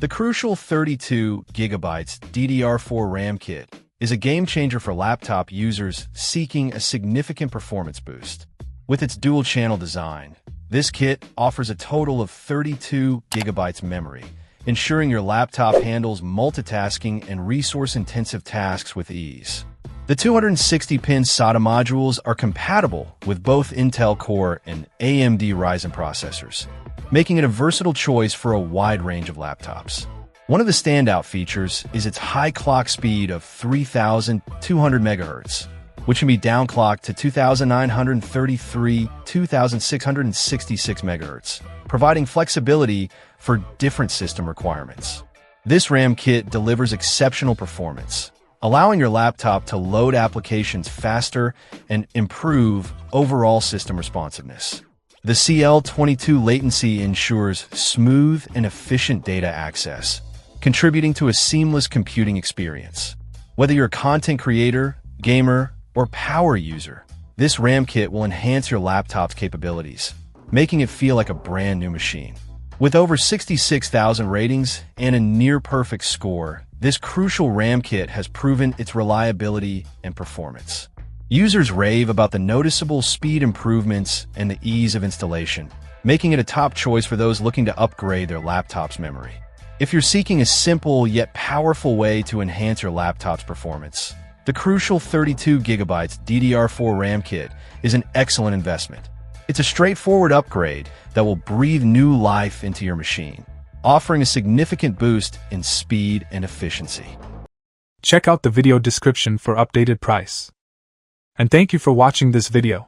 The crucial 32GB DDR4 RAM kit is a game-changer for laptop users seeking a significant performance boost. With its dual-channel design, this kit offers a total of 32GB memory, ensuring your laptop handles multitasking and resource-intensive tasks with ease. The 260-pin SATA modules are compatible with both Intel Core and AMD Ryzen processors, making it a versatile choice for a wide range of laptops. One of the standout features is its high clock speed of 3,200 MHz, which can be downclocked to 2,933-2,666 MHz, providing flexibility for different system requirements. This RAM kit delivers exceptional performance, allowing your laptop to load applications faster and improve overall system responsiveness. The CL22 latency ensures smooth and efficient data access, contributing to a seamless computing experience. Whether you're a content creator, gamer, or power user, this RAM kit will enhance your laptop's capabilities, making it feel like a brand new machine. With over 66,000 ratings and a near-perfect score, this crucial RAM kit has proven its reliability and performance. Users rave about the noticeable speed improvements and the ease of installation, making it a top choice for those looking to upgrade their laptop's memory. If you're seeking a simple yet powerful way to enhance your laptop's performance, the crucial 32GB DDR4 RAM kit is an excellent investment. It's a straightforward upgrade that will breathe new life into your machine, offering a significant boost in speed and efficiency. Check out the video description for updated price. And thank you for watching this video.